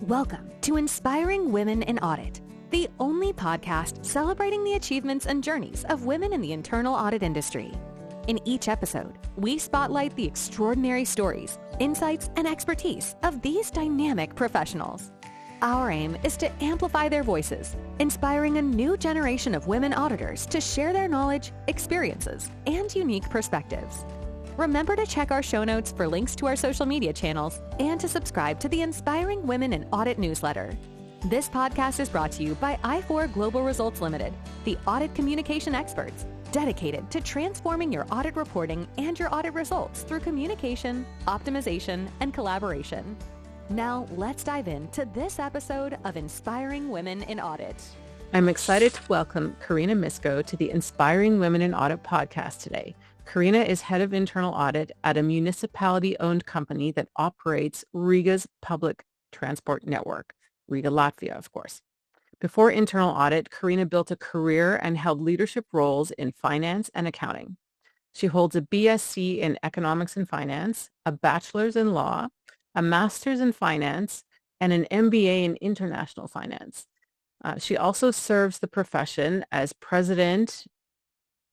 Welcome to Inspiring Women in Audit, the only podcast celebrating the achievements and journeys of women in the internal audit industry. In each episode, we spotlight the extraordinary stories, insights, and expertise of these dynamic professionals. Our aim is to amplify their voices, inspiring a new generation of women auditors to share their knowledge, experiences, and unique perspectives. Remember to check our show notes for links to our social media channels and to subscribe to the Inspiring Women in Audit newsletter. This podcast is brought to you by I4 Global Results Limited, the audit communication experts dedicated to transforming your audit reporting and your audit results through communication, optimization, and collaboration. Now, let's dive into this episode of Inspiring Women in Audit. I'm excited to welcome Karina Misko to the Inspiring Women in Audit podcast today. Karina is head of internal audit at a municipality-owned company that operates Riga's public transport network, Riga, Latvia, of course. Before internal audit, Karina built a career and held leadership roles in finance and accounting. She holds a BSc in economics and finance, a bachelor's in law, a master's in finance, and an MBA in international finance. She also serves the profession as president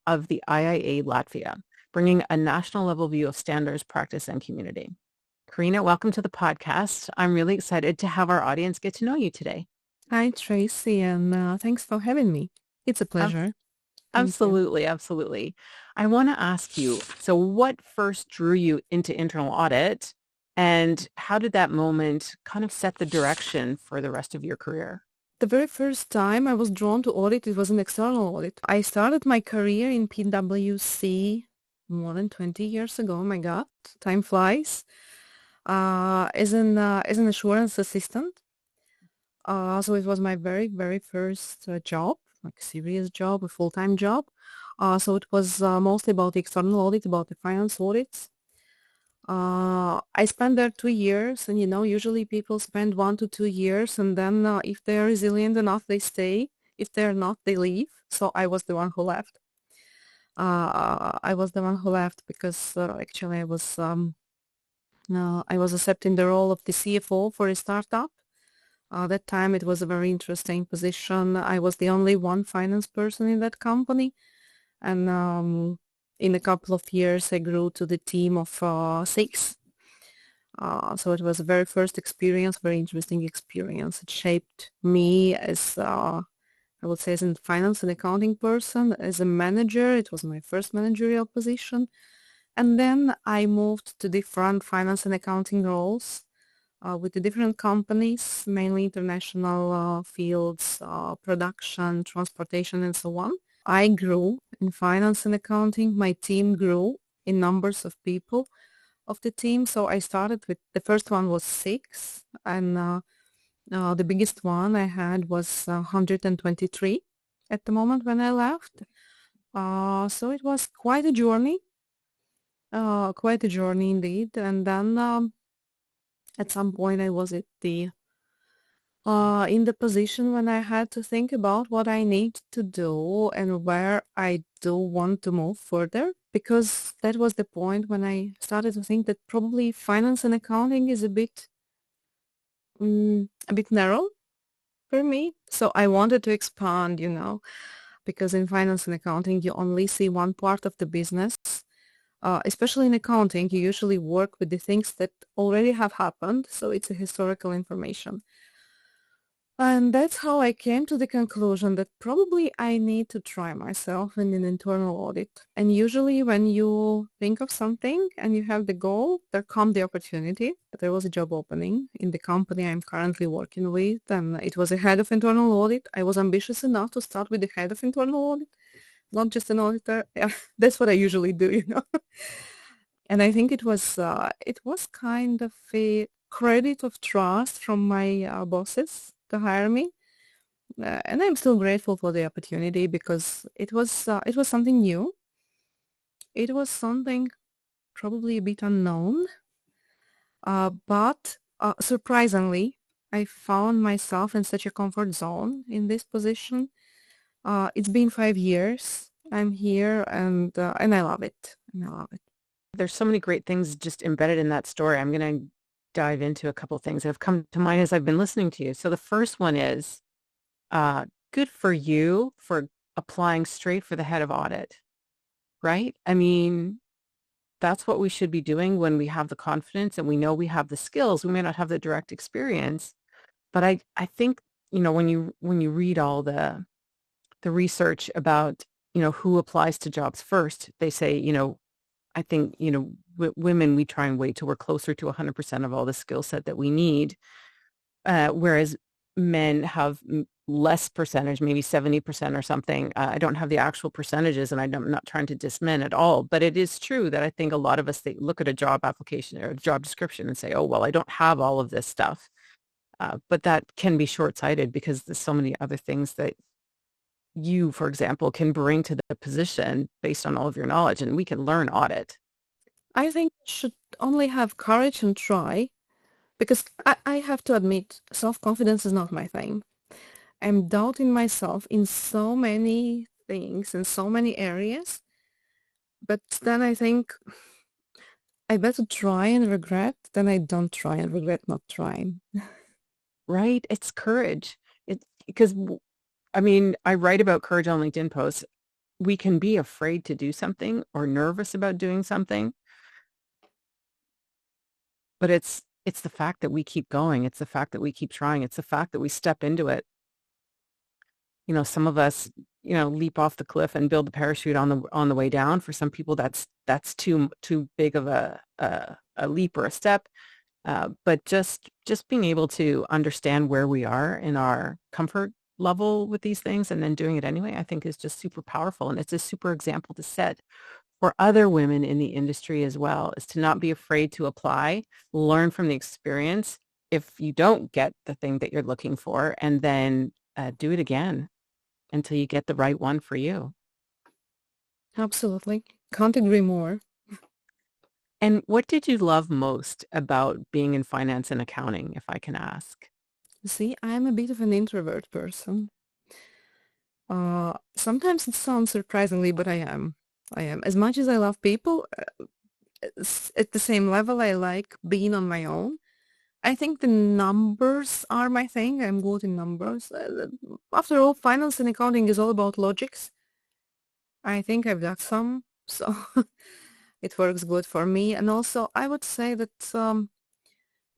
of the IIA Latvia, bringing a national level view of standards, practice, and community. Karina, welcome to the podcast. I'm really excited to have our audience get to know you today. Hi, Tracy, and thanks for having me. It's a pleasure. Absolutely. I want to ask you, so what first drew you into internal audit, and how did that moment kind of set the direction for the rest of your career? The very first time I was drawn to audit, it was an external audit. I started my career in PwC more than 20 years ago. Oh my God, time flies. As an assurance assistant. So it was my very, very first job, like serious job, a full-time job. So it was mostly about the external audit, about the finance audits. I spent there 2 years, and usually people spend 1 to 2 years, and then if they're resilient enough, they stay. If they're not, they leave. So I was the one who left. Because actually I was accepting the role of the CFO for a startup. That time it was a very interesting position. I was the only one finance person in that company, and in a couple of years, I grew to the team of 6. So it was a very first experience, very interesting experience. It shaped me as, I would say, as a finance and accounting person, as a manager. It was my first managerial position. And then I moved to different finance and accounting roles with the different companies, mainly international fields, production, transportation, and so on. I grew in finance and accounting. My team grew in numbers of people of the team. So I started with, the first one was 6, and the biggest one I had was 123 at the moment when I left. So it was quite a journey indeed. And then at some point I was in the position when I had to think about what I need to do and where I do want to move further, because that was the point when I started to think that probably finance and accounting is a bit narrow for me. So I wanted to expand, because in finance and accounting you only see one part of the business. Especially in accounting, you usually work with the things that already have happened, so it's a historical information. And that's how I came to the conclusion that probably I need to try myself in an internal audit. And usually when you think of something and you have the goal, there comes the opportunity. There was a job opening in the company I'm currently working with, and it was a head of internal audit. I was ambitious enough to start with the head of internal audit, not just an auditor. Yeah, that's what I usually do, And I think it was kind of a credit of trust from my bosses to hire me, and I'm still grateful for the opportunity because it was something new. It was something probably a bit unknown, but surprisingly, I found myself in such a comfort zone in this position. It's been 5 years. I'm here, and I love it. There's so many great things just embedded in that story. I'm going to dive into a couple things that have come to mind as I've been listening to you. So the first one is good for you for applying straight for the head of audit, right? I mean, that's what we should be doing when we have the confidence and we know we have the skills. We may not have the direct experience, but I think, when you read all the research about, who applies to jobs first, they say, I think, women, we try and wait till we're closer to 100% of all the skill set that we need, whereas men have less percentage, maybe 70% or something. I don't have the actual percentages, and I'm not trying to diss men at all, but it is true that I think a lot of us, they look at a job application or a job description and say, oh, well, I don't have all of this stuff. But that can be short-sighted because there's so many other things that you, for example, can bring to the position based on all of your knowledge, and we can learn audit. I think you should only have courage and try, because I have to admit, self-confidence is not my thing. I'm doubting myself in so many things, in so many areas, but then I think I better try and regret than I don't try and regret not trying. Right? It's courage. Because I mean, I write about courage on LinkedIn posts. We can be afraid to do something or nervous about doing something, but it's the fact that we keep going. It's the fact that we keep trying. It's the fact that we step into it. Some of us, leap off the cliff and build the parachute on the way down. For some people, that's too big of a leap or a step. But just being able to understand where we are in our comfort level with these things and then doing it anyway, I think is just super powerful. And it's a super example to set for other women in the industry as well, is to not be afraid to apply, learn from the experience if you don't get the thing that you're looking for, and then do it again until you get the right one for you. Absolutely. Can't agree more. And what did you love most about being in finance and accounting, if I can ask? See, I'm a bit of an introvert person. Sometimes it sounds surprisingly, but I am. As much as I love people, at the same level, I like being on my own. I think the numbers are my thing. I'm good in numbers. After all, finance and accounting is all about logics. I think I've done some, so it works good for me. And also, I would say that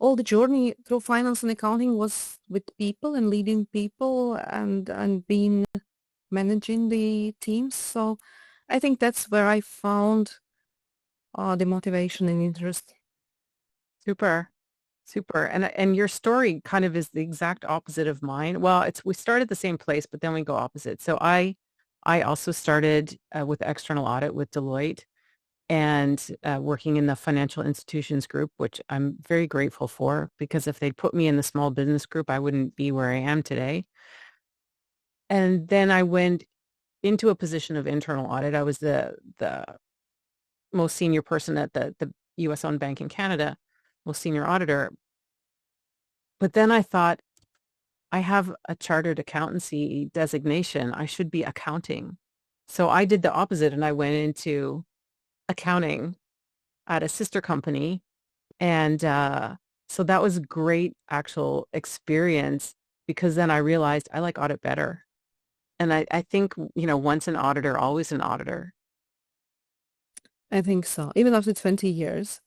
all the journey through finance and accounting was with people and leading people and being managing the teams. So I think that's where I found the motivation and interest. Super. Super. And your story kind of is the exact opposite of mine. Well, we start at the same place, but then we go opposite. So I also started with external audit with Deloitte and working in the financial institutions group, which I'm very grateful for, because if they'd put me in the small business group, I wouldn't be where I am today. And then I went into a position of internal audit. I was the most senior person at the U.S.-owned bank in Canada, most senior auditor. But then I thought, I have a chartered accountancy designation. I should be accounting. So I did the opposite, and I went into accounting at a sister company. And so that was a great actual experience, because then I realized I like audit better. And I think, once an auditor, always an auditor. I think so. Even after 20 years.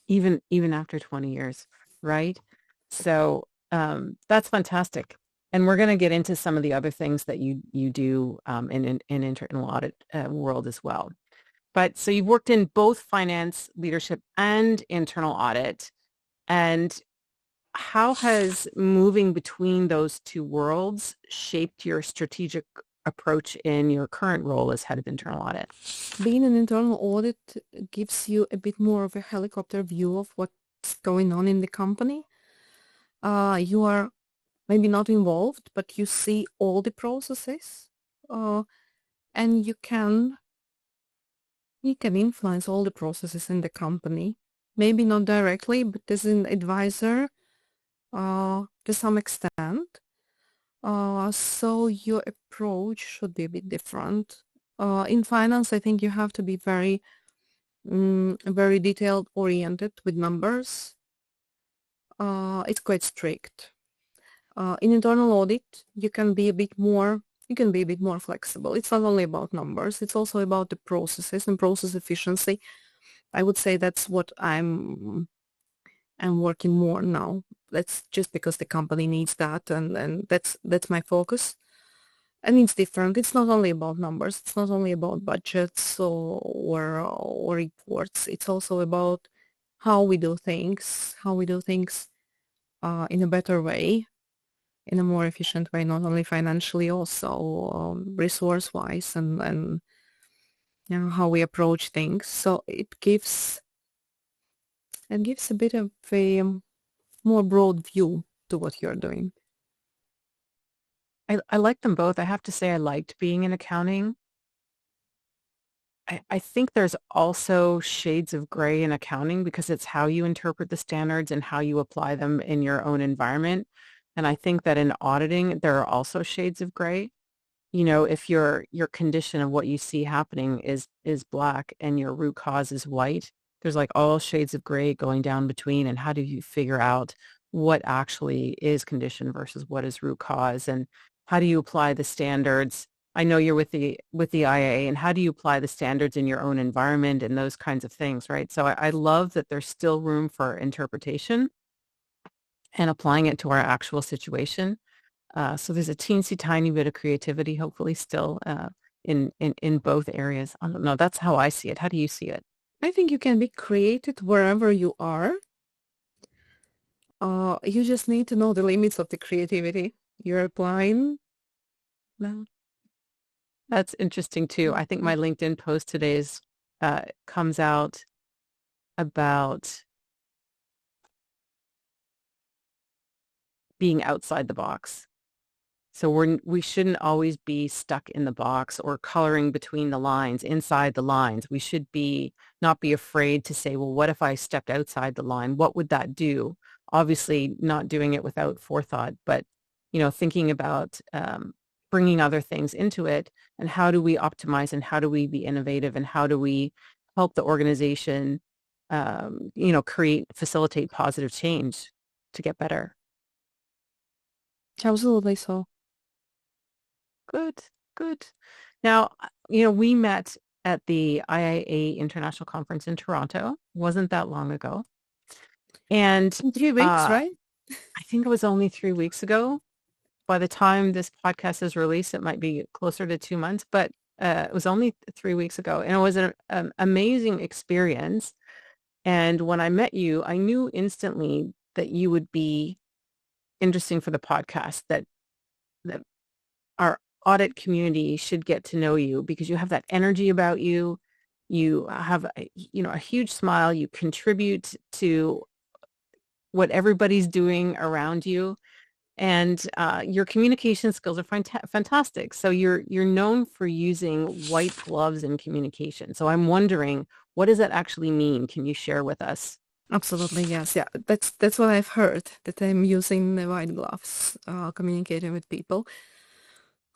Even after 20 years, right? So that's fantastic. And we're going to get into some of the other things that you do in internal audit world as well. But so you've worked in both finance, leadership, and internal audit. And how has moving between those two worlds shaped your strategic approach in your current role as head of internal audit? Being an internal audit gives you a bit more of a helicopter view of what's going on in the company. You are maybe not involved, but you see all the processes, and you can influence all the processes in the company. Maybe not directly, but as an advisor to some extent. So your approach should be a bit different. In finance, I think you have to be very detailed oriented with numbers. it's quite strict. In internal audit, you can be a bit more flexible. It's not only about numbers, it's also about the processes and process efficiency. I would say that's what I'm working more now. That's just because the company needs that, and that's my focus. And it's different. It's not only about numbers. It's not only about budgets or reports. It's also about how we do things, in a better way, in a more efficient way, not only financially, also resource-wise, and how we approach things. So it gives a bit of a more broad view to what you're doing. I like them both. I have to say I liked being in accounting. I think there's also shades of gray in accounting because it's how you interpret the standards and how you apply them in your own environment. And I think that in auditing, there are also shades of gray. If your condition of what you see happening is black and your root cause is white, there's like all shades of gray going down between. And how do you figure out what actually is condition versus what is root cause? And how do you apply the standards? I know you're with the IAA, and how do you apply the standards in your own environment and those kinds of things, right? So I love that there's still room for interpretation and applying it to our actual situation. So there's a teensy tiny bit of creativity, hopefully still in both areas. I don't know. That's how I see it. How do you see it? I think you can be creative wherever you are. You just need to know the limits of the creativity you're applying. No. That's interesting too. I think my LinkedIn post today comes out about being outside the box. So we shouldn't always be stuck in the box or coloring between the lines, inside the lines. We should not be afraid to say, well, what if I stepped outside the line? What would that do? Obviously not doing it without forethought, but, thinking about bringing other things into it, and how do we optimize, and how do we be innovative, and how do we help the organization, facilitate positive change to get better. Absolutely so. Good. Now, we met at the IIA International Conference in Toronto. Wasn't that long ago. And 3 weeks, right? I think it was only 3 weeks ago. By the time this podcast is released, it might be closer to 2 months, but it was only 3 weeks ago. And it was an amazing experience. And when I met you, I knew instantly that you would be interesting for the podcast, that our audit community should get to know you because you have that energy about you. You have a huge smile. You contribute to what everybody's doing around you, and your communication skills are fantastic. So you're known for using white gloves in communication. So I'm wondering, what does that actually mean? Can you share with us? Absolutely, yes. Yeah, that's what I've heard, that I'm using the white gloves, communicating with people.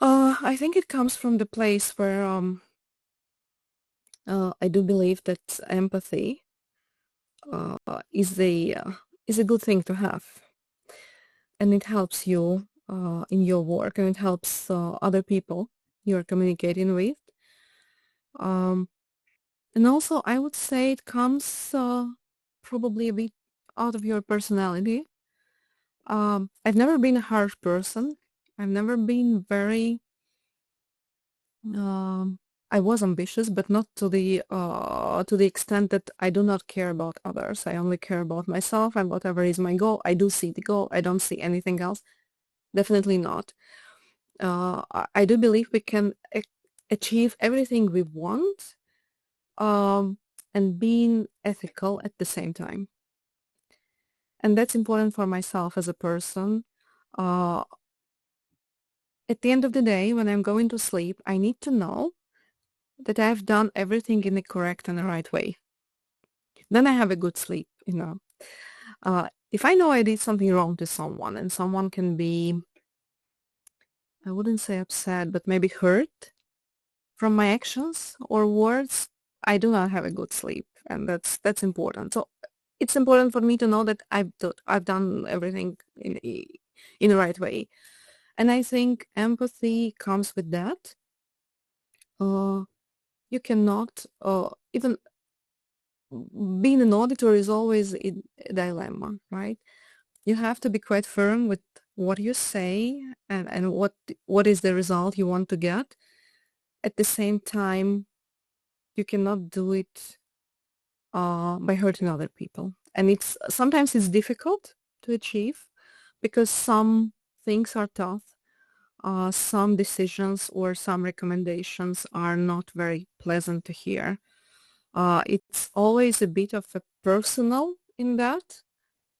I think it comes from the place where I do believe that empathy is a good thing to have, and it helps you in your work, and it helps other people you're communicating with. And also, I would say it comes probably a bit out of your personality. I've never been a harsh person. I've never been very. I was ambitious, but not to the extent that I do not care about others. I only care about myself, and whatever is my goal, I do see the goal. I don't see anything else. Definitely not. I do believe we can achieve everything we want, and being ethical at the same time. And that's important for myself as a person. At the end of the day, when I'm going to sleep, I need to know that I've done everything in the correct and the right way. Then I have a good sleep, If I know I did something wrong to someone, and someone can be, I wouldn't say upset, but maybe hurt from my actions or words, I do not have a good sleep, and that's important. So it's important for me to know that I've done everything in the right way. And I think empathy comes with that. You cannot, even being an auditor is always a dilemma, right? You have to be quite firm with what you say and what is the result you want to get. At the same time, you cannot do it by hurting other people. And sometimes it's difficult to achieve because some things are tough. Some decisions or some recommendations are not very pleasant to hear. It's always a bit of a personal in that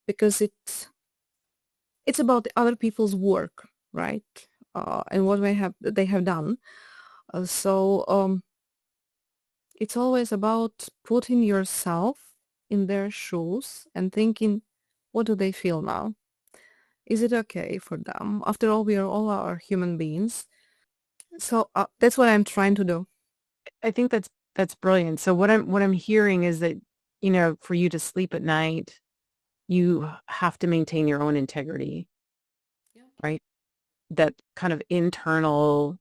because it's about the other people's work, right? And what they have done. So it's always about putting yourself in their shoes and thinking, what do they feel now? Is it okay for them? After all, we are all are human beings. So that's what I'm trying to do. I think that's brilliant. So what I'm hearing is that, for you to sleep at night, you have to maintain your own integrity, Yeah. right? That kind of internal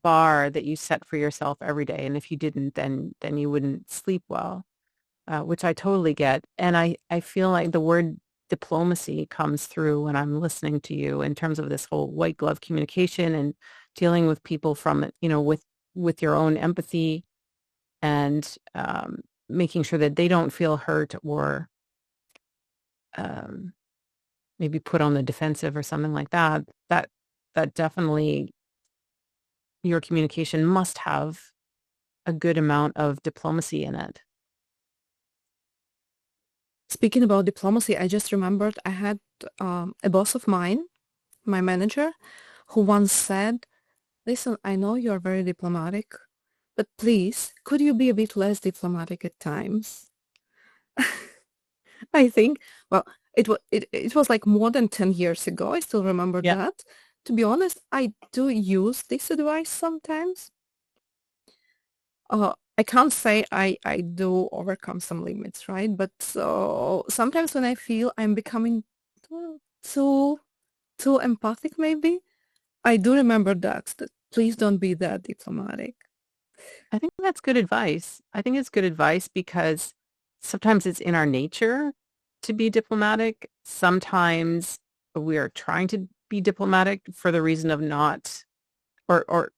bar that you set for yourself every day. And if you didn't, then you wouldn't sleep well, which I totally get. And I feel like the word diplomacy comes through when I'm listening to you in terms of this whole white glove communication and dealing with people from, with your own empathy and making sure that they don't feel hurt or maybe put on the defensive or something like that. That definitely, your communication must have a good amount of diplomacy in it. Speaking about diplomacy, I just remembered I had a boss of mine, my manager, who once said, listen, I know you're very diplomatic, but please, could you be a bit less diplomatic at times? I think, well, it was like more than 10 years ago. I still remember Yeah. that. To be honest, I do use this advice sometimes. I can't say I do overcome some limits, right? But so sometimes when I feel I'm becoming too too empathic, maybe, I do remember that please don't be that diplomatic. I think that's good advice. I think it's good advice because sometimes it's in our nature to be diplomatic. Sometimes we are trying to be diplomatic for the reason of not, or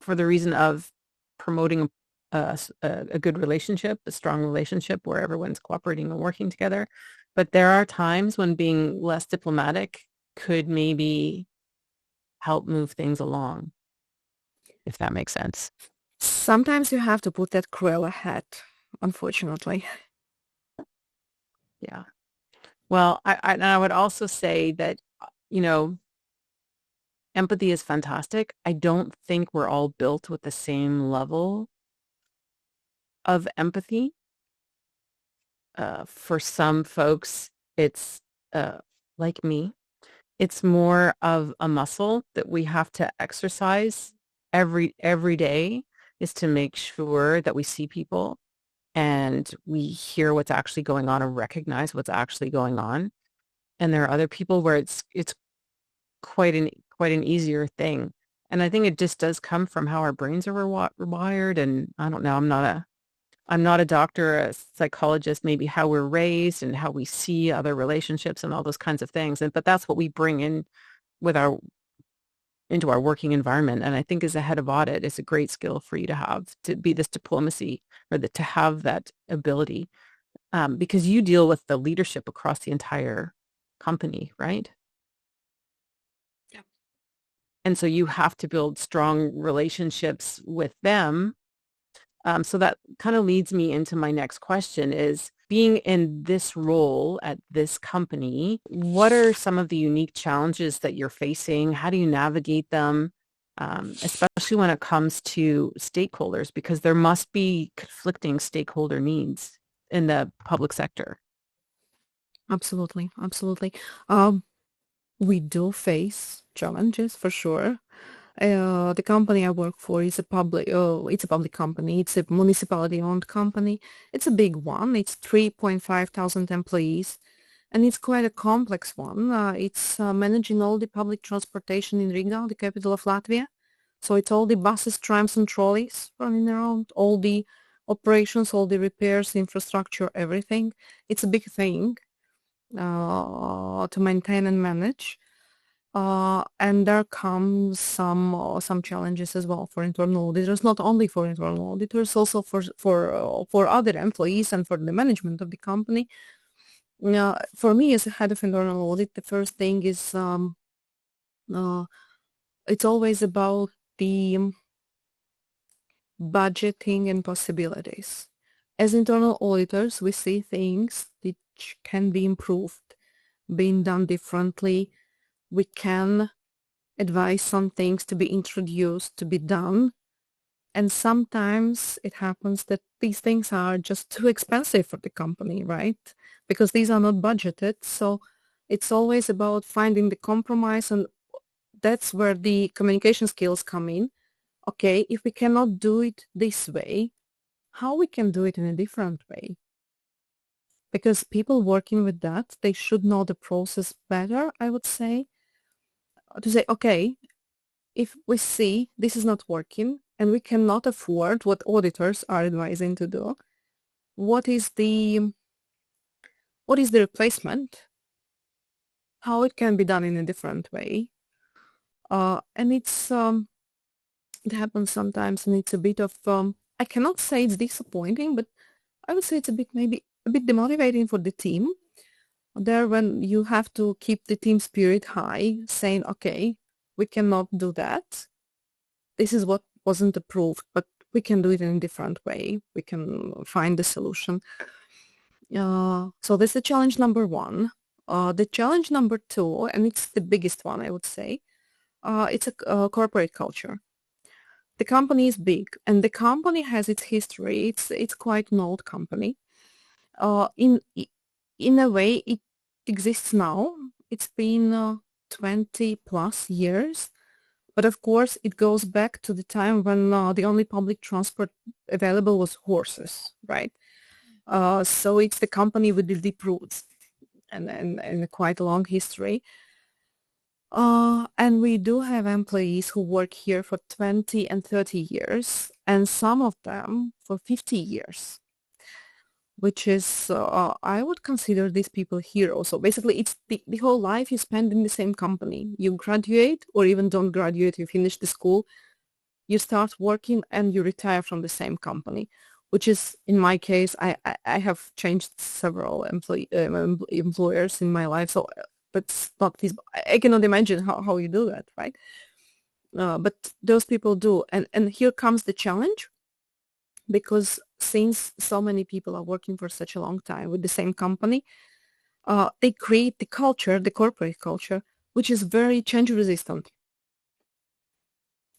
for the reason of promoting a good relationship, a strong relationship where everyone's cooperating and working together. But there are times when being less diplomatic could maybe help move things along, if that makes sense. Sometimes you have to put that Cruella hat, unfortunately. Yeah. Well, and I would also say that, you know, empathy is fantastic. I don't think we're all built with the same level of empathy. For some folks, it's like me. It's more of a muscle that we have to exercise every day, is to make sure that we see people and we hear what's actually going on and recognize what's actually going on. And there are other people where it's quite an easier thing. And I think it just does come from how our brains are wired. And I don't know, I'm not a doctor, a psychologist, maybe how we're raised and how we see other relationships and all those kinds of things. But that's what we bring in with into our working environment. And I think as a head of audit, it's a great skill for you to have, to be this diplomacy, or to have that ability, because you deal with the leadership across the entire company, right? Yeah. And so you have to build strong relationships with them. So that kind of leads me into my next question is, being in this role at this company, what are some of the unique challenges that you're facing? How do you navigate them, especially when it comes to stakeholders? Because there must be conflicting stakeholder needs in the public sector. Absolutely, absolutely. We do face challenges for sure. The company I work for is it's a public company. It's a municipality-owned company. It's a big one. It's 3.5 thousand employees, and it's quite a complex one. It's managing all the public transportation in Riga, the capital of Latvia. So it's all the buses, trams, and trolleys running around, all the operations, all the repairs, infrastructure, everything. It's a big thing to maintain and manage. And there comes some challenges as well for internal auditors, not only for internal auditors, also for other employees and for the management of the company. For me as a head of internal audit, the first thing is it's always about the budgeting and possibilities. As internal auditors, we see things which can be improved, being done differently. We can advise some things to be introduced, to be done. And sometimes it happens that these things are just too expensive for the company, right? Because these are not budgeted. So it's always about finding the compromise, and that's where the communication skills come in. Okay, if we cannot do it this way, how we can do it in a different way? Because people working with that, they should know the process better, I would say, to say, okay, if we see this is not working and we cannot afford what auditors are advising to do, what is the replacement? How it can be done in a different way? And it happens sometimes, and it's a bit of I cannot say it's disappointing, but I would say it's maybe a bit demotivating for the team. There, when you have to keep the team spirit high, saying, okay, we cannot do that. This is what wasn't approved, but we can do it in a different way. We can find a solution. So this is challenge number one. The challenge number two, and it's the biggest one, I would say, it's a corporate culture. The company is big, and the company has its history. It's quite an old company. In a way, it exists now. It's been 20 plus years, but of course, it goes back to the time when the only public transport available was horses, right? So it's the company with the deep roots and a quite long history. And we do have employees who work here for 20 and 30 years, and some of them for 50 years, which is, I would consider these people heroes. So basically, it's the whole life you spend in the same company. You graduate or even don't graduate, you finish the school, you start working and you retire from the same company, which is, in my case, I have changed several employers in my life. So that's not this. I cannot imagine how you do that, right? But those people do. And here comes the challenge, because since so many people are working for such a long time with the same company, they create the culture, the corporate culture, which is very change resistant.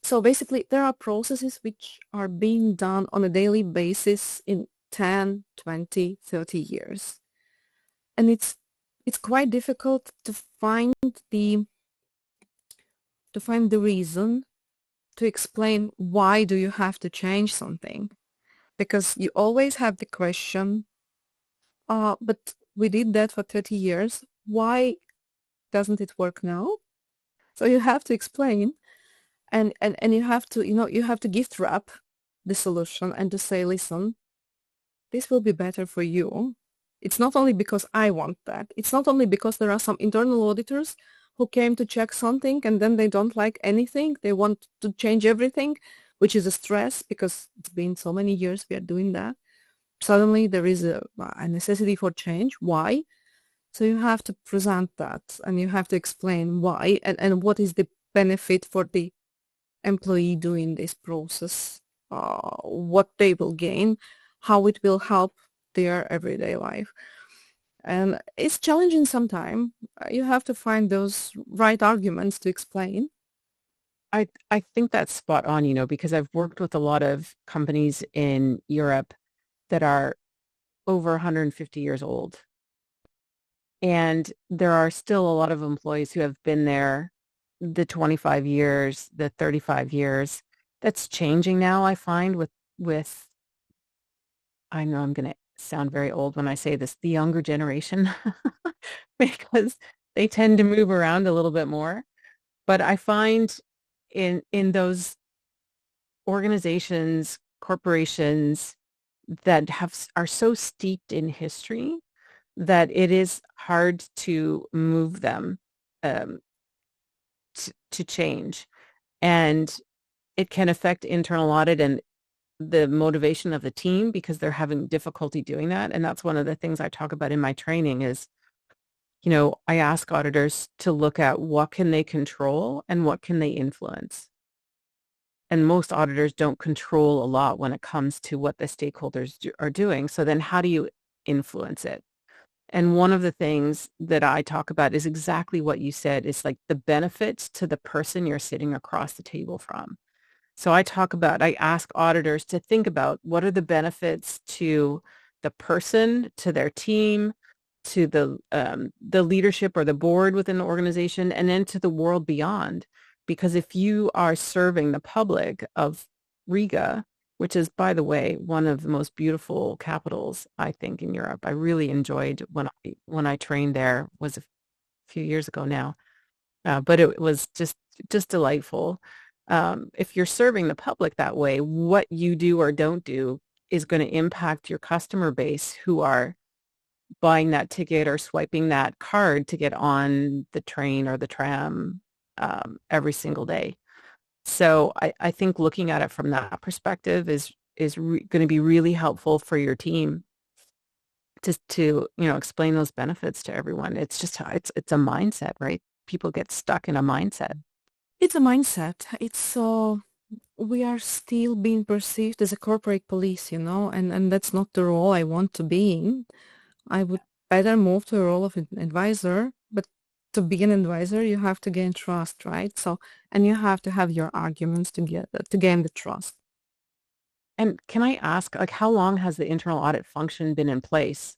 So basically, there are processes which are being done on a daily basis in 10, 20, 30 years. And it's quite difficult to find the reason to explain why do you have to change something. Because you always have the question, but we did that for 30 years. Why doesn't it work now? So you have to explain, and you have to, you have to gift wrap the solution and to say, listen, this will be better for you. It's not only because I want that. It's not only because there are some internal auditors who came to check something and then they don't like anything. They want to change everything, which is a stress because it's been so many years we are doing that. Suddenly there is a necessity for change. Why? So you have to present that and you have to explain why and what is the benefit for the employee doing this process, what they will gain, how it will help their everyday life. And it's challenging sometimes. You have to find those right arguments to explain. I think that's spot on, because I've worked with a lot of companies in Europe that are over 150 years old. And there are still a lot of employees who have been there the 25 years, the 35 years. That's changing now, I find, with I know I'm going to sound very old when I say this, the younger generation, because they tend to move around a little bit more. But I find in those organizations, corporations that are so steeped in history that it is hard to move them um, to change. And it can affect internal audit and the motivation of the team because they're having difficulty doing that. And that's one of the things I talk about in my training is, I ask auditors to look at what can they control and what can they influence. And most auditors don't control a lot when it comes to what the stakeholders are doing. So then how do you influence it? And one of the things that I talk about is exactly what you said. It's like the benefits to the person you're sitting across the table from. So I ask auditors to think about what are the benefits to the person, to their team, to the leadership or the board within the organization, and then to the world beyond. Because if you are serving the public of Riga, which is, by the way, one of the most beautiful capitals, I think, in Europe. I really enjoyed when I trained there, was a few years ago now, but it was just delightful. If you're serving the public that way, what you do or don't do is going to impact your customer base who are buying that ticket or swiping that card to get on the train or the tram every single day. So I think looking at it from that perspective is going to be really helpful for your team to explain those benefits to everyone. It's just it's a mindset, right? People get stuck in a mindset. It's a mindset. We are still being perceived as a corporate police, and that's not the role I want to be in. I would better move to a role of an advisor, but to be an advisor, you have to gain trust, right? And you have to have your arguments to gain the trust. And can I ask, like, how long has the internal audit function been in place?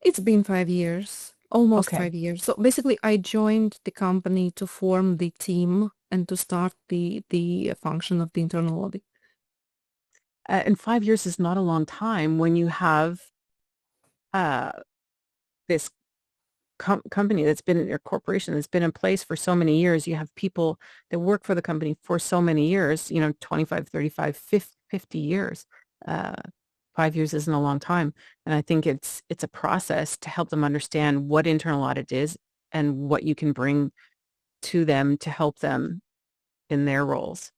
It's been 5 years, almost Okay. 5 years. So basically, I joined the company to form the team and to start the function of the internal audit. And 5 years is not a long time when you have this company that's been in your corporation that's been in place for so many years. You have people that work for the company for so many years, 25, 35, 50 years. 5 years isn't a long time. And I think it's a process to help them understand what internal audit is and what you can bring to them to help them in their roles.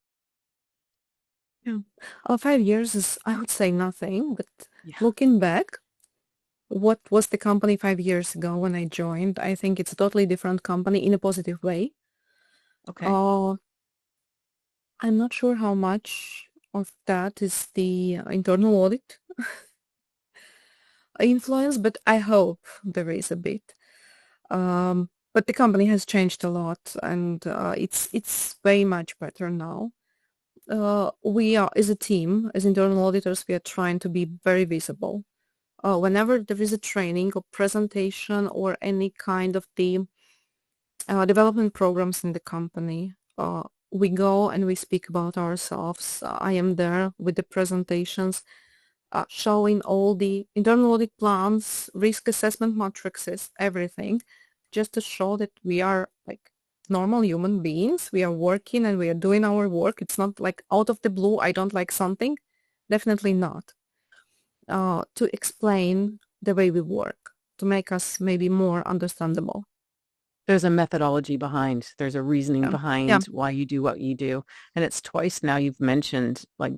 Yeah. 5 years is, I would say, nothing, but Yeah. looking back, what was the company 5 years ago when I joined? I think it's a totally different company in a positive way. Okay. I'm not sure how much of that is the internal audit influence, but I hope there is a bit. But the company has changed a lot, and it's way much better now. We are, as a team, as internal auditors, we are trying to be very visible. Whenever there is a training or presentation or any kind of the development programs in the company, we go and we speak about ourselves. I am there with the presentations, showing all the internal audit plans, risk assessment matrices, everything, just to show that we are like normal human beings. We are working and we are doing our work. It's not like out of the blue, I don't like something. Definitely not. To explain the way we work, to make us maybe more understandable. There's a methodology behind, there's a reasoning Yeah. behind why you do what you do. And it's twice now you've mentioned like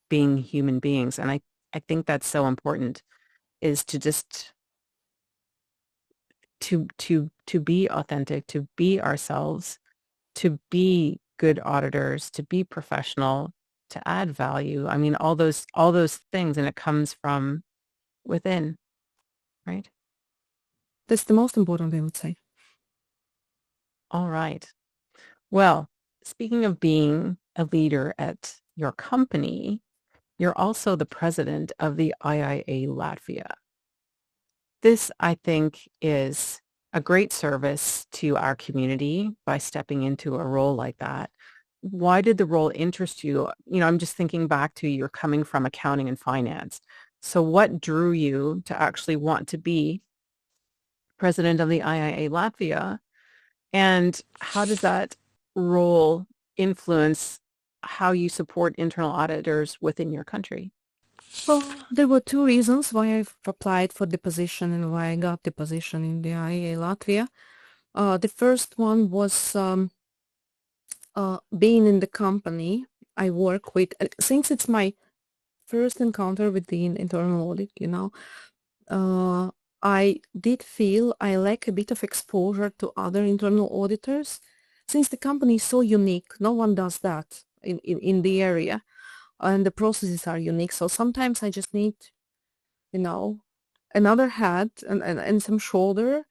being human beings. And I think that's so important, is to just to be authentic, to be ourselves, to be good auditors, to be professional, to add value. I mean, all those things, and it comes from within, right? That's the most important, I would say. All right. Well, speaking of being a leader at your company, you're also the president of the IIA Latvia. This, I think, is, I mean, it's a huge accomplishment. It's a huge accomplishment. And I think it's a great service to our community by stepping into a role like that. Why did the role interest you? I'm just thinking back to you're coming from accounting and finance. So what drew you to actually want to be president of the IIA Latvia? And how does that role influence how you support internal auditors within your country? Well, there were two reasons why I've applied for the position and why I got the position in the IAA Latvia. The first one was being in the company I work with. Since it's my first encounter with the internal audit, I did feel I lack a bit of exposure to other internal auditors. Since the company is so unique, no one does that in the area, and the processes are unique. So sometimes I just need, another head and some shoulder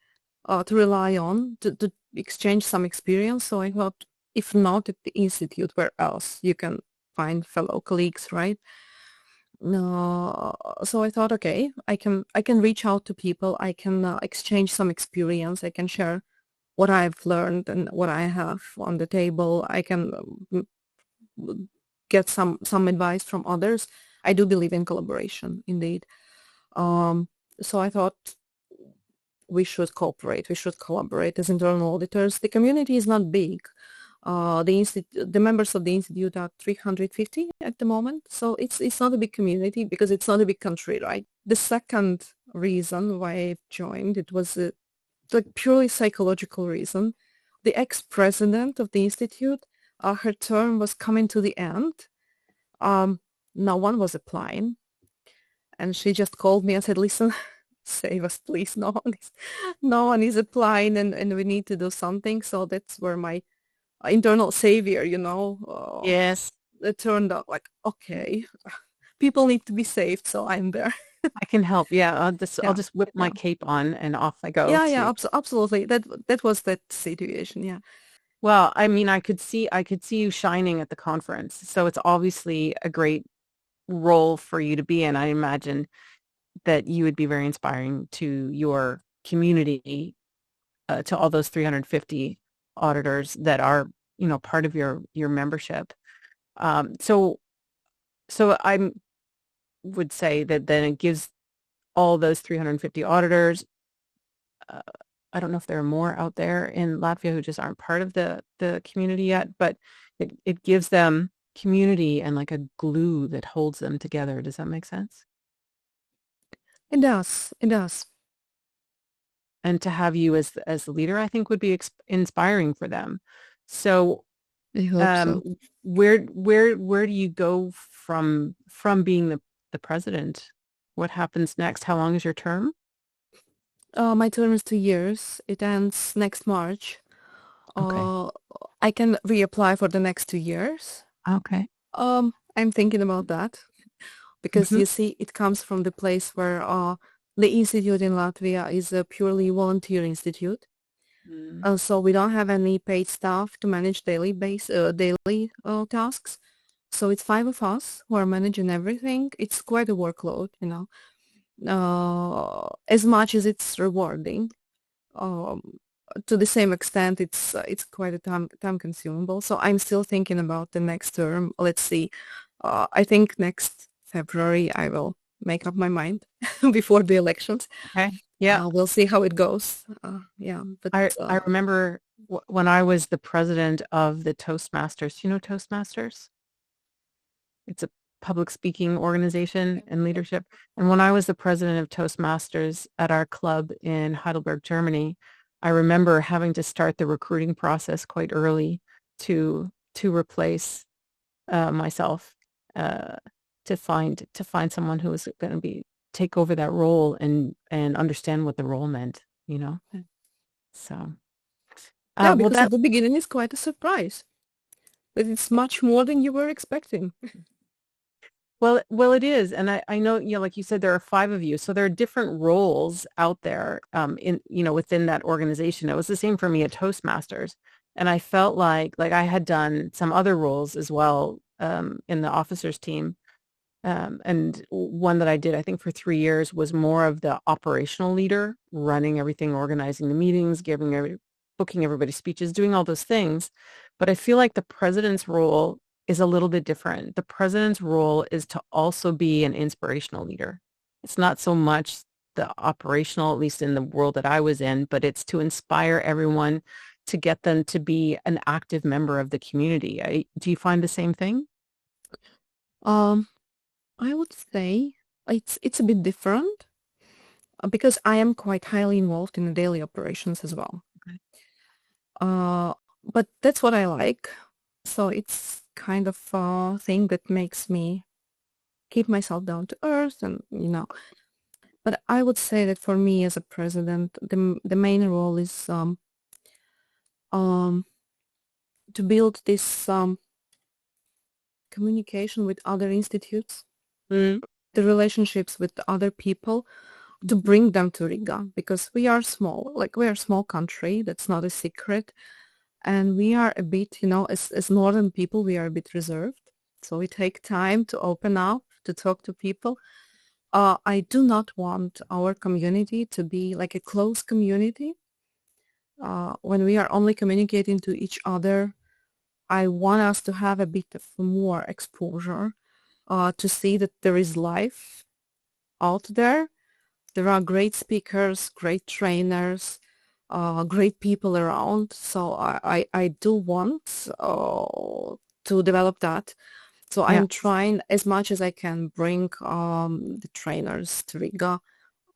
to rely on to exchange some experience. So I thought, if not at the institute, where else you can find fellow colleagues, right? So I thought, okay, I can reach out to people. I can exchange some experience. I can share what I've learned and what I have on the table. I can get some advice from others. I do believe in collaboration, indeed. So I thought we should cooperate. We should collaborate as internal auditors. The community is not big. The members of the institute are 350 at the moment, so it's not a big community because it's not a big country, right? The second reason why I joined, it was a like purely psychological reason. The ex-president of the institute, her term was coming to the end. No one was applying, and she just called me and said, "Listen, save us, please. No one is applying, and we need to do something." So that's where my internal savior, Yes, it turned out like, okay, people need to be saved, so I'm there. I can help. Yeah, I'll Yeah, just whip my yeah, cape on and off I go yeah, to. absolutely. That was that situation. Yeah. Well, I mean, I could see you shining at the conference. So it's obviously a great role for you to be in. I imagine that you would be very inspiring to your community, to all those 350 auditors that are, part of your membership. So I would say that then it gives all those 350 auditors. Uh, I don't know if there are more out there in Latvia who just aren't part of the community yet, but it gives them community and like a glue that holds them together. Does that make sense? It does. It does. And to have you as the leader, I think would be inspiring for them. So, I hope so. where do you go from being the president? What happens next? How long is your term? My term is 2 years. It ends next March. Okay. Uh, I can reapply for the next 2 years. Okay. I'm thinking about that because Hmm. you see, it comes from the place where the institute in Latvia is a purely volunteer institute. Mm. So we don't have any paid staff to manage daily tasks. So it's five of us who are managing everything. It's quite a workload, as much as it's rewarding. Um, to the same extent, it's quite a time consumable. So I'm still thinking about the next term. Let's see. I think next February I will make up my mind before the elections. Okay. Yeah. We'll see how it goes. Yeah, but I remember when I was the president of the Toastmasters. You know Toastmasters? It's a public speaking organization and leadership. And when I was the president of Toastmasters at our club in Heidelberg, Germany, I remember having to start the recruiting process quite early to replace myself, uh, to find someone who was going to be take over that role and understand what the role meant. So, yeah, well, because at that the beginning it's quite a surprise, but it's much more than you were expecting. well, it is, and I know, like you said, there are five of you, so there are different roles out there, within that organization. It was the same for me at Toastmasters, and I felt like I had done some other roles as well, in the officers team, And one that I did, I think for 3 years, was more of the operational leader, running everything, organizing the meetings, booking everybody's speeches, doing all those things. But I feel like the president's role is a little bit different. The president's role is to also be an inspirational leader. It's not so much the operational, at least in the world that I was in, but it's to inspire everyone to get them to be an active member of the community. Do you find the same thing? Um, I would say it's a bit different because I am quite highly involved in the daily operations as well. Okay. But that's what I like. So it's kind of a thing that makes me keep myself down to earth and, But I would say that for me as a president, the main role is to build this communication with other institutes, the relationships with other people, to bring them to Riga, because we are small, we are a small country, that's not a secret. And we are a bit, as northern people, we are a bit reserved. So we take time to open up, to talk to people. I do not want our community to be like a closed community. When we are only communicating to each other, I want us to have a bit of more exposure, to see that there is life out there. There are great speakers, great trainers, great people around. So I do want to develop that. So Yeah. I'm trying as much as I can bring the trainers to Riga,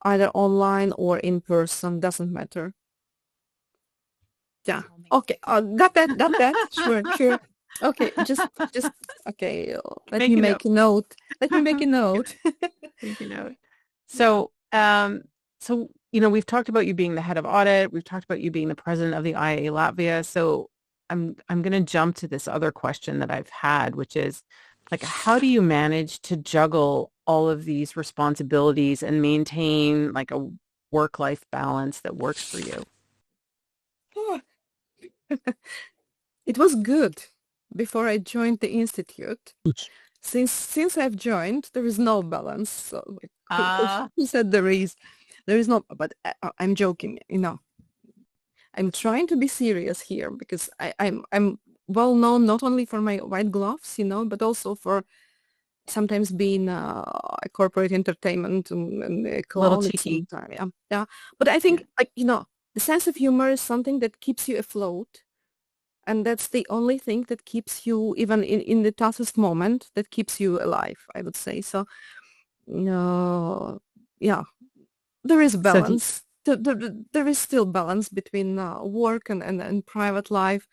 either online or in person, doesn't matter. Yeah. Okay. Got that. Sure. Okay. Just, okay. Let Make me a make note. a note. Let me make a note. Make a note. So, we've talked about you being the head of audit. We've talked about you being the president of the IA Latvia. So I'm going to jump to this other question that I've had, which is how do you manage to juggle all of these responsibilities and maintain a work-life balance that works for you? It was good before I joined the institute. Since I've joined, there is no balance. So who said there is? There is no. But I'm joking. I'm trying to be serious here because I'm well known not only for my white gloves, but also for sometimes being a corporate entertainment and a A little clown at some cheeky. time. Yeah. But I think the sense of humor is something that keeps you afloat. And that's the only thing that keeps you, even in the toughest moment, that keeps you alive, I would say. So, yeah, there is So balance. There is still balance between work and private life.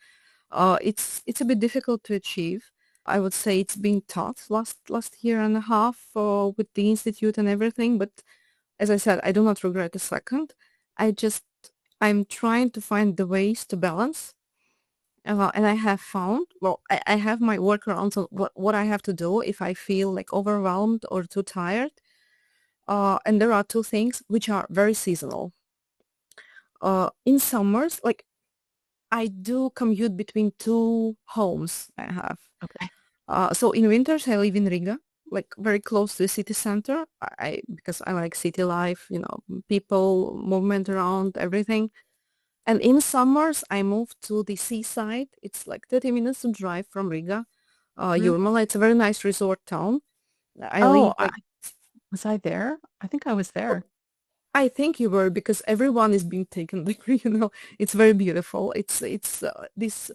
It's a bit difficult to achieve. I would say it's been tough last year and a half with the institute and everything. But as I said, I do not regret a second. I'm trying to find the ways to balance. And I have found, I have my workarounds on what I have to do if I feel overwhelmed or too tired. And there are two things which are very seasonal. In summers, I do commute between two homes I have. okay. So in winters, I live in Riga, very close to the city center. Because I like city life, people, movement around, everything. And in summers, I moved to the seaside. It's 30 minutes to drive from Riga. Really? Jurmala, it's a very nice resort town. I Oh, live was I there? I think I was there. I think you were because everyone is being taken there, It's very beautiful. It's this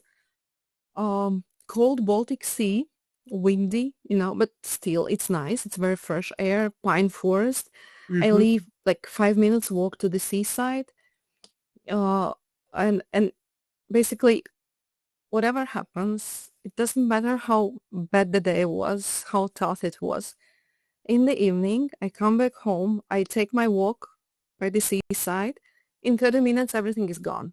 cold Baltic Sea, windy, but still it's nice. It's very fresh air, pine forest. I Mm-hmm. live 5 minutes walk to the seaside. And basically whatever happens, it doesn't matter how bad the day was, how tough it was. In the evening, I come back home, I take my walk by the seaside. In 30 minutes, everything is gone.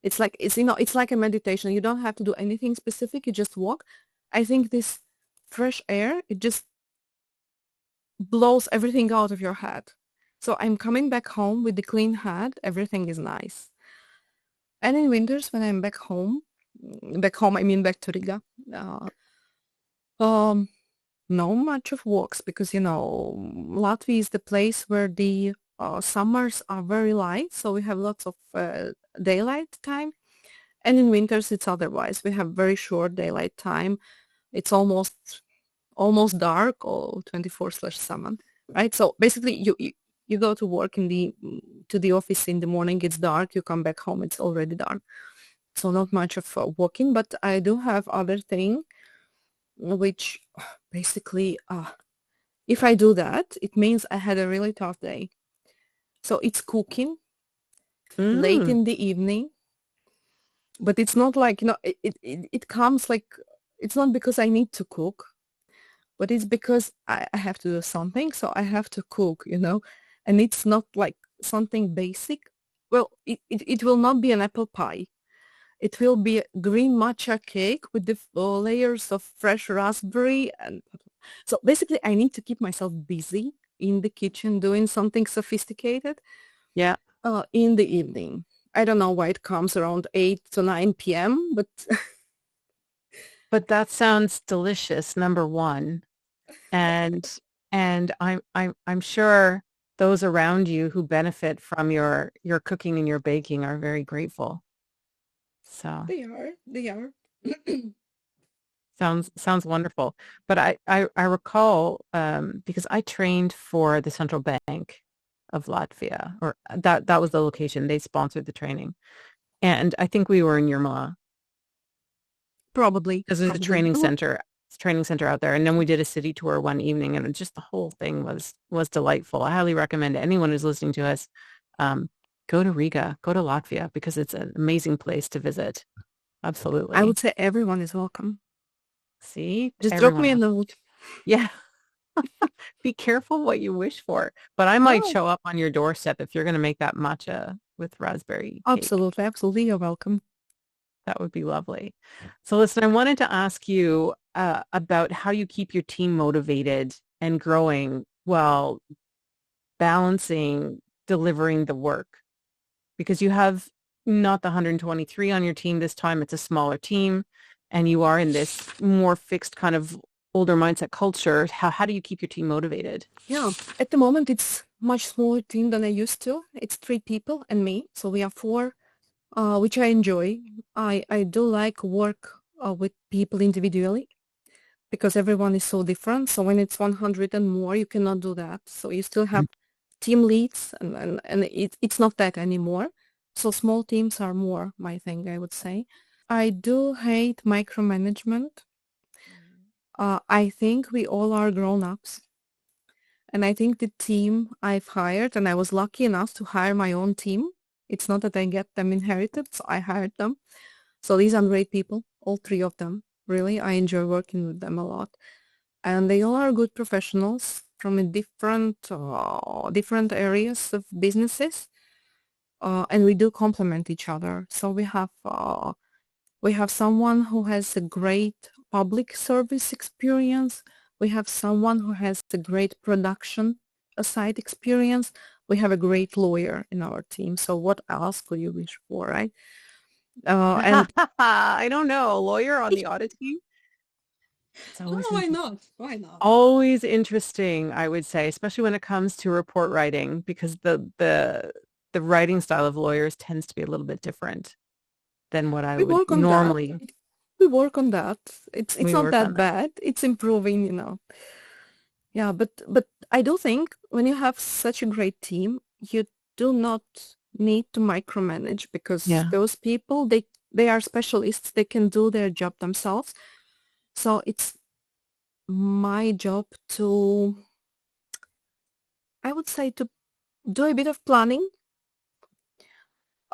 It's like a meditation. You don't have to do anything specific. You just walk. I think this fresh air, it just blows everything out of your head. So I'm coming back home with the clean head. Everything is nice. And in winters, when I'm back home, I mean back to Riga, uh, um, no much of walks because, Latvia is the place where the summers are very light, so we have lots of daylight time. And in winters, it's otherwise. We have very short daylight time. It's almost dark or 24/7, right? So basically, you go to work to the office in the morning. It's dark. You come back home. It's already dark. So not much of walking, but I do have other thing, which basically, if I do that, it means I had a really tough day. So it's cooking late in the evening, but it's not like, it comes like, it's not because I need to cook, but it's because I have to do something. So I have to cook, and it's not like something basic. Well, it will not be an apple pie. It will be a green matcha cake with the layers of fresh raspberry. And so basically I need to keep myself busy in the kitchen doing something sophisticated. Yeah. In the evening. I don't know why it comes around 8 to 9 p.m., but But that sounds delicious, number one. And I'm sure those around you who benefit from your cooking and your baking are very grateful. So they are. sounds wonderful. But I recall because I trained for the Central Bank of Latvia, or that was the location. They sponsored the training. And I think we were in Yerma. Probably. Because there's a training center out there. And then we did a city tour one evening, and just the whole thing was delightful. I highly recommend anyone who's listening to us, go to Riga, go to Latvia, because it's an amazing place to visit. Absolutely. I would say everyone is welcome. See? Just drop me a note. Yeah. Be careful what you wish for. But I might show up on your doorstep if you're going to make that matcha with raspberry cake. Absolutely. You're welcome. That would be lovely. So listen, I wanted to ask you about how you keep your team motivated and growing while balancing delivering the work. Because you have not the 123 on your team this time. It's a smaller team, and you are in this more fixed kind of older mindset culture. How do you keep your team motivated? Yeah, at the moment, it's much smaller team than I used to. It's 3 people and me. So we are 4. Which I enjoy. I do like work with people individually because everyone is so different. So when it's 100 and more, you cannot do that. So you still have team leads, and it's not that anymore. So small teams are more my thing, I would say. I do hate micromanagement. I think we all are grown-ups. And I think the team I've hired, and I was lucky enough to hire my own team. It's not that I get them inherited, so I hired them. So these are great people, all 3 of them. Really, I enjoy working with them a lot. And they all are good professionals from a different areas of businesses. And we do complement each other. So we have someone who has a great public service experience. We have someone who has a great production side experience. We have a great lawyer in our team. So what else could you wish for, right? And I don't know, a lawyer on the audit team? Why not? Why not? Always interesting, I would say, especially when it comes to report writing, because the writing style of lawyers tends to be a little bit different than what I would normally. We work on that. It's not that bad. It's improving, Yeah, but I do think when you have such a great team, you do not need to micromanage because those people, they are specialists. They can do their job themselves. So it's my job to, I would say, to do a bit of planning,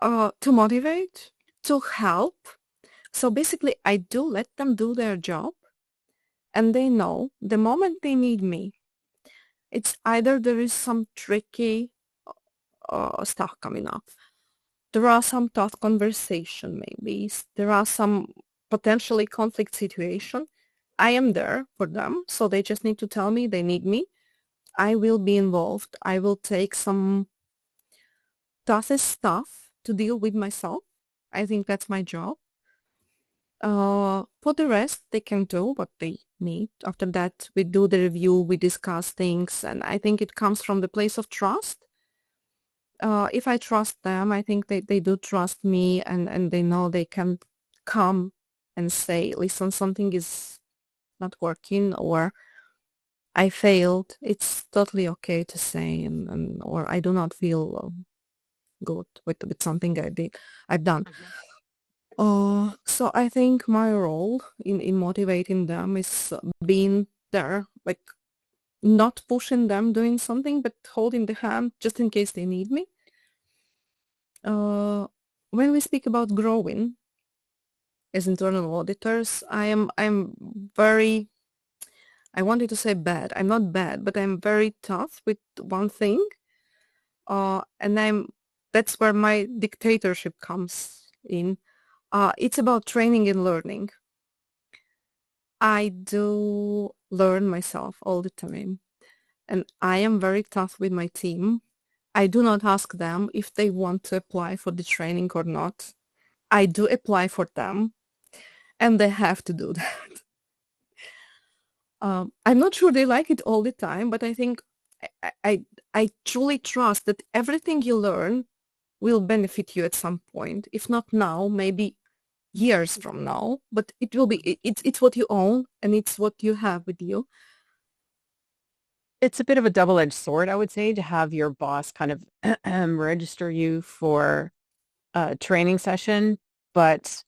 to motivate, to help. So basically, I do let them do their job, and they know the moment they need me, it's either there is some tricky stuff coming up. There are some tough conversation, maybe. There are some potentially conflict situation. I am there for them, so they just need to tell me they need me. I will be involved. I will take some toughest stuff to deal with myself. I think that's my job. For the rest, they can do what they meet. After that, we do the review, we discuss things, and I think it comes from the place of trust. If I trust them, I think they do trust me, and they know they can come and say, listen, something is not working, or I failed. It's totally okay to say, or I do not feel good with something I've done. So I think my role in motivating them is being there, like not pushing them doing something, but holding the hand just in case they need me. When we speak about growing as internal auditors, I'm very, I wanted to say bad. I'm not bad, but I'm very tough with one thing. And that's where my dictatorship comes in. It's about training and learning. I do learn myself all the time, and I am very tough with my team. I do not ask them if they want to apply for the training or not. I do apply for them, and they have to do that. I'm not sure they like it all the time, but I think I truly trust that everything you learn will benefit you at some point. If not now, maybe years from now, but it will be, it's what you own and it's what you have with you. It's a bit of a double-edged sword, I would say, to have your boss kind of register you for a training session, but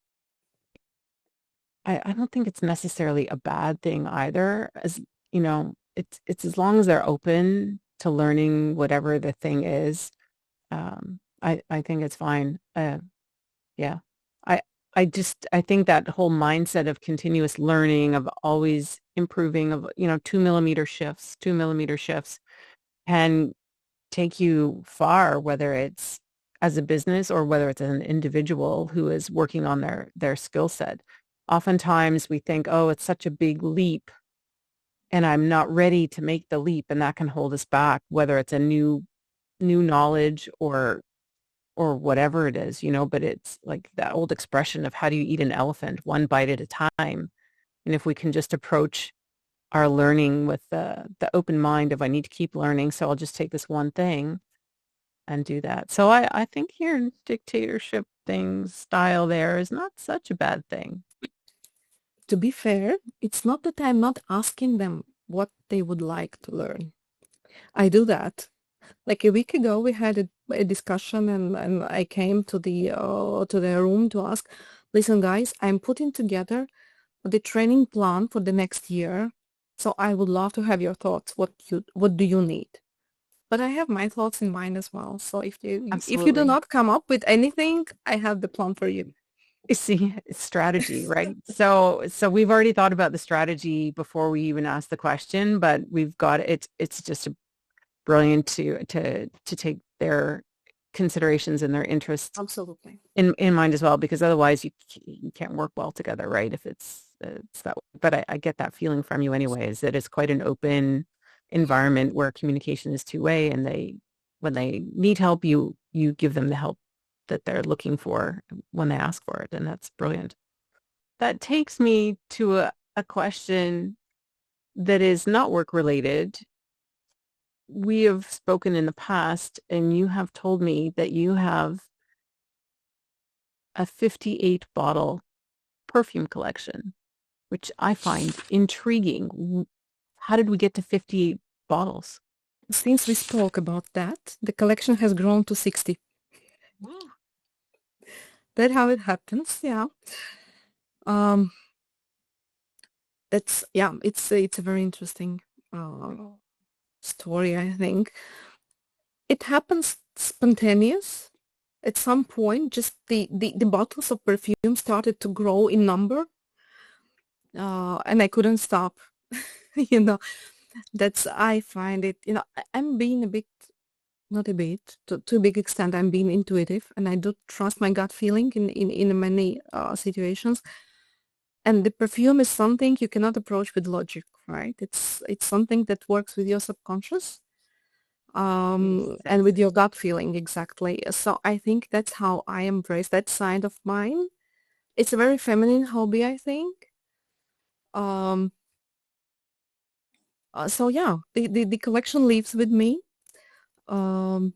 I don't think it's necessarily a bad thing either. As you know, it's as long as they're open to learning whatever the thing is. I think it's fine. Yeah. I I think that whole mindset of continuous learning, of always improving, of 2 millimeter shifts, 2 millimeter shifts can take you far, whether it's as a business or whether it's an individual who is working on their skill set. Oftentimes we think, oh, it's such a big leap and I'm not ready to make the leap, and that can hold us back, whether it's a new knowledge or whatever it is, but it's like that old expression of how do you eat an elephant, one bite at a time. And if we can just approach our learning with the open mind of I need to keep learning, so I'll just take this one thing and do that. So I think your dictatorship style there is not such a bad thing. To be fair, it's not that I'm not asking them what they would like to learn. I do that. Like a week ago, we had a discussion, and I came to the room to ask, listen, guys, I'm putting together the training plan for the next year, so I would love to have your thoughts. What do you need? But I have my thoughts in mind as well. So if you do not come up with anything, I have the plan for you. You see, it's strategy, right? So we've already thought about the strategy before we even asked the question, but we've got it. It's just brilliant to take their considerations and their interests absolutely in mind as well, because otherwise you can't work well together, right? If it's that way. But I get that feeling from you anyways, that it's quite an open environment where communication is two-way, and when they need help, you give them the help that they're looking for when they ask for it, and that's brilliant. That takes me to a question that is not work related. We have spoken in the past, and you have told me that you have a 58 bottle perfume collection, which I find intriguing. How did we get to 58 bottles? Since we spoke about that, the collection has grown to 60. Wow. That's how it happens, yeah. It's a very interesting story, I think. It happens spontaneous. At some point, just the bottles of perfume started to grow in number, and I couldn't stop. I find it, I'm being a bit, not a bit, to a big extent, I'm being intuitive, and I do trust my gut feeling in many situations. And the perfume is something you cannot approach with logic, right? It's something that works with your subconscious, and with your gut feeling, exactly. So I think that's how I embrace that side of mine. It's a very feminine hobby, I think. So yeah, the collection lives with me. Um,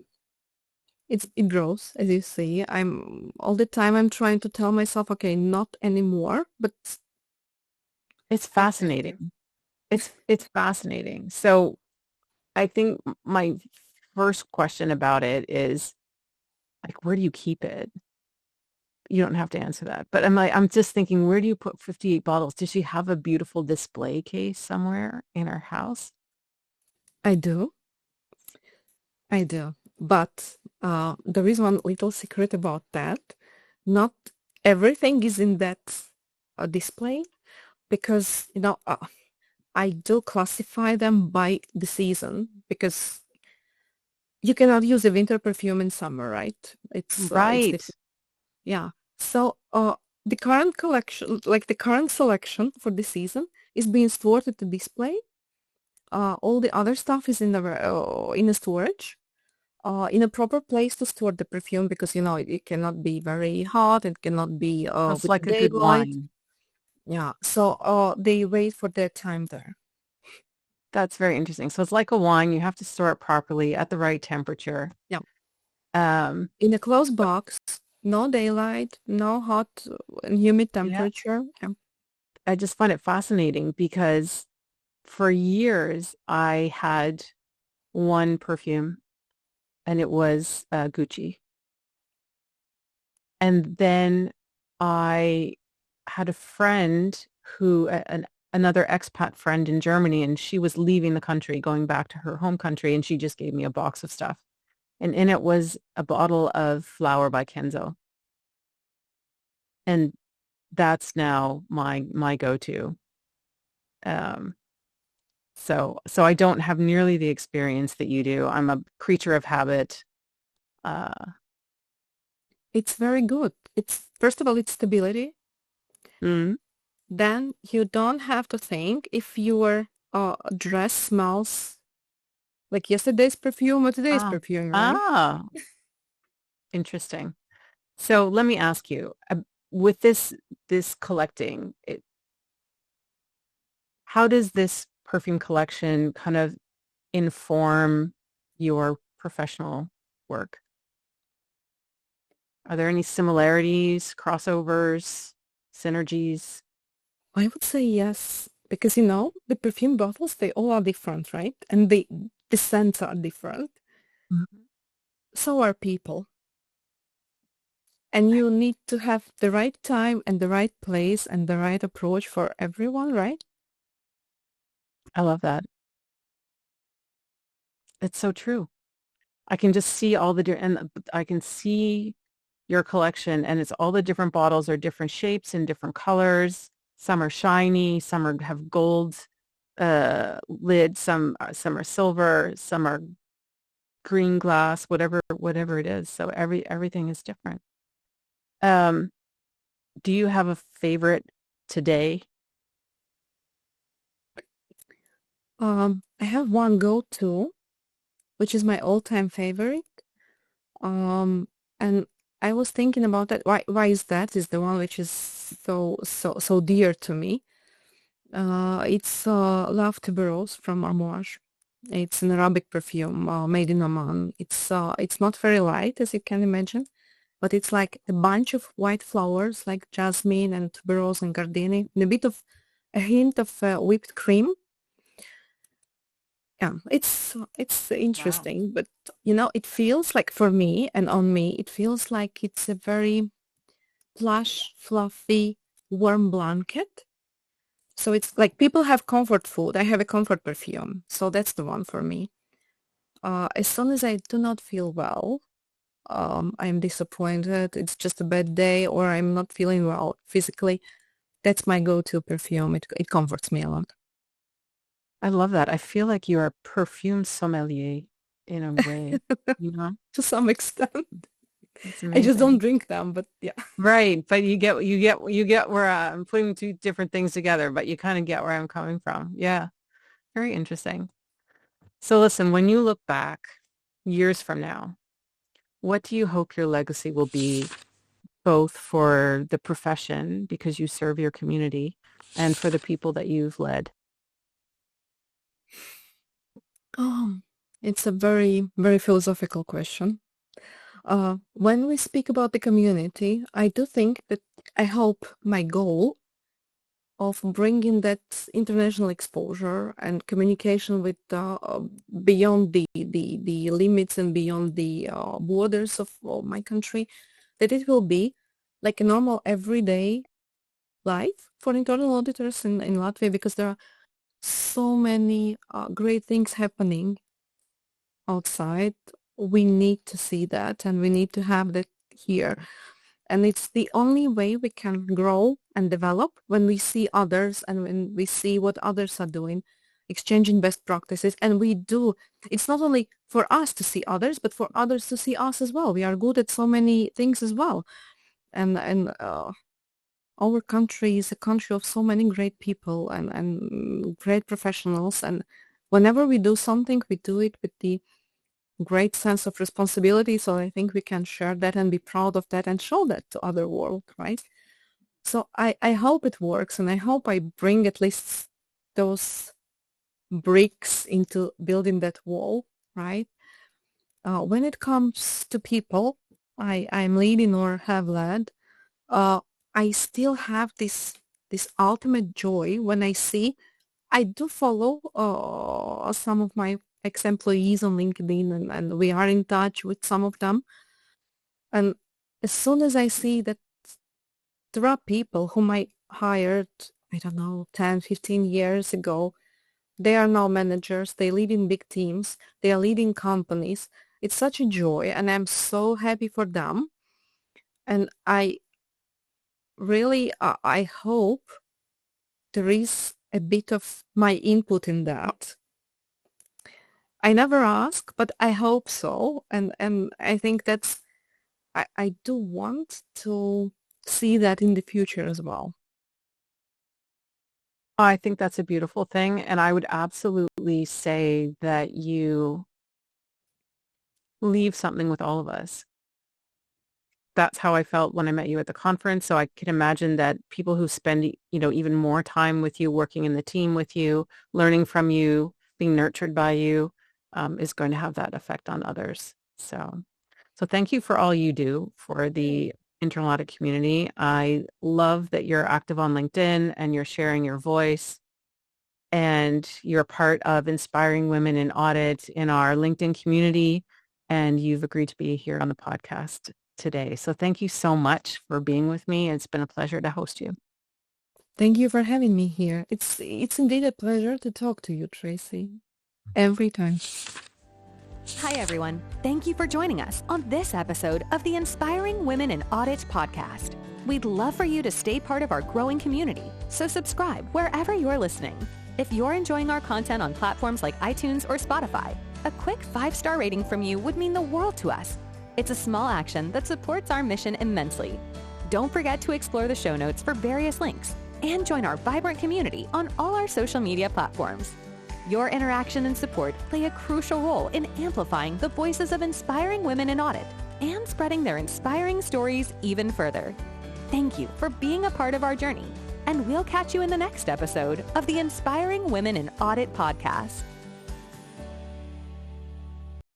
it grows, as you see. I'm all the time I'm trying to tell myself, okay, not anymore, but It's get there. fascinating. It's fascinating. So I think my first question about it is like, where do you keep it? You don't have to answer that, but I'm just thinking, where do you put 58 bottles? Does she have a beautiful display case somewhere in her house? I do. I do. But there is one little secret about that. Not everything is in that display because, I do classify them by the season because you cannot use a winter perfume in summer, right? It's Right. difficult. Yeah. So the current collection, like the current selection for the season, is being stored at the display. All the other stuff is in a storage. In a proper place to store the perfume because it cannot be very hot. It cannot be That's with the like a good daylight. wine. Yeah, so they wait for their time there. That's very interesting. So it's like a wine. You have to store it properly at the right temperature. Yeah, Um, in a closed box, no daylight, no hot and humid yeah, temperature. Yeah. I just find it fascinating because for years I had one perfume and it was Gucci. And then I had a friend another expat friend in Germany, and she was leaving the country, going back to her home country, and she just gave me a box of stuff. And in it was a bottle of Flower by Kenzo. And that's now my go-to. Um, so I don't have nearly the experience that you do. I'm a creature of habit. Uh, It's very good. It's first of all, it's stability. mm, Then you don't have to think if your dress smells like yesterday's perfume or today's ah, perfume, right? ah, interesting. So let me ask you, with this collecting, how does this perfume collection kind of inform your professional work? Are there any similarities, crossovers, synergies? I would say yes, because the perfume bottles, they all are different, right? And the scents are different. Mhm. So are people. And you need to have the right time and the right place and the right approach for everyone, right? I love that. It's so true. I can just see all the and I can see your collection, and it's all the different bottles are different shapes and different colors. Some are shiny, have gold lids, some are silver, some are green glass, whatever it is. So everything is different. Um, do you have a favorite today? I have one go-to, which is my all-time favorite. Um, and I was thinking about that. Why is that? Is the one which is so dear to me. It's Love Tuberose from Amouage. It's an Arabic perfume made in Oman. It's not very light, as you can imagine, but it's like a bunch of white flowers like jasmine and tuberose and gardenia, and a hint of whipped cream. Yeah, it's Wow. interesting, but it feels like for me and on me, it feels like it's a very plush, fluffy, warm blanket. So it's like people have comfort food. I have a comfort perfume, so that's the one for me. As soon as I do not feel well, I'm disappointed, it's just a bad day, or I'm not feeling well physically, that's my go-to perfume. It comforts me a lot. I love that. I feel like you're a perfume sommelier in a way, you know? To some extent. It's I just don't amazing. drink them, but yeah. Right, but you get where I'm putting two different things together, but you kind of get where I'm coming from. Yeah, very interesting. So listen, when you look back years from now, what do you hope your legacy will be, both for the profession because you serve your community and for the people that you've led? It's a very, very philosophical question. When we speak about the community, I do think that I hope my goal of bringing that international exposure and communication with beyond the limits and beyond the borders of my country, that it will be like a normal everyday life for internal auditors in Latvia, because there are so many great things happening outside. We need to see that, and we need to have that here. And it's the only way we can grow and develop, when we see others and when we see what others are doing, exchanging best practices. And we do. It's not only for us to see others, but for others to see us as well. We are good at so many things as well. And our country is a country of so many great people and great professionals. And whenever we do something, we do it with the great sense of responsibility. So I think we can share that and be proud of that and show that to other world, right? So I hope it works, and I hope I bring at least those bricks into building that wall, right? When it comes to people I'm leading or have led, I still have this ultimate joy when I see. I do follow some of my ex-employees on LinkedIn, and we are in touch with some of them. And as soon as I see that there are people whom I hired, I don't know, 10, 15 years ago, they are now managers, they lead in big teams, they are leading companies. It's such a joy, and I'm so happy for them. And I really, I hope there is a bit of my input in that. I never ask, but I hope so. And I think that's, I do want to see that in the future as well. I think that's a beautiful thing. And I would absolutely say that you leave something with all of us. That's how I felt when I met you at the conference. So I can imagine that people who spend, even more time with you, working in the team with you, learning from you, being nurtured by you, is going to have that effect on others. So thank you for all you do for the internal audit community. I love that you're active on LinkedIn and you're sharing your voice, and you're part of Inspiring Women in Audit in our LinkedIn community, and you've agreed to be here on the podcast today. So thank you so much for being with me. It's been a pleasure to host you. Thank you for having me here. It's indeed a pleasure to talk to you, Tracy. Every time. Hi, everyone. Thank you for joining us on this episode of the Inspiring Women in Audit podcast. We'd love for you to stay part of our growing community, so subscribe wherever you're listening. If you're enjoying our content on platforms like iTunes or Spotify, a quick 5-star rating from you would mean the world to us. It's a small action that supports our mission immensely. Don't forget to explore the show notes for various links and join our vibrant community on all our social media platforms. Your interaction and support play a crucial role in amplifying the voices of inspiring women in audit and spreading their inspiring stories even further. Thank you for being a part of our journey, and we'll catch you in the next episode of the Inspiring Women in Audit podcast.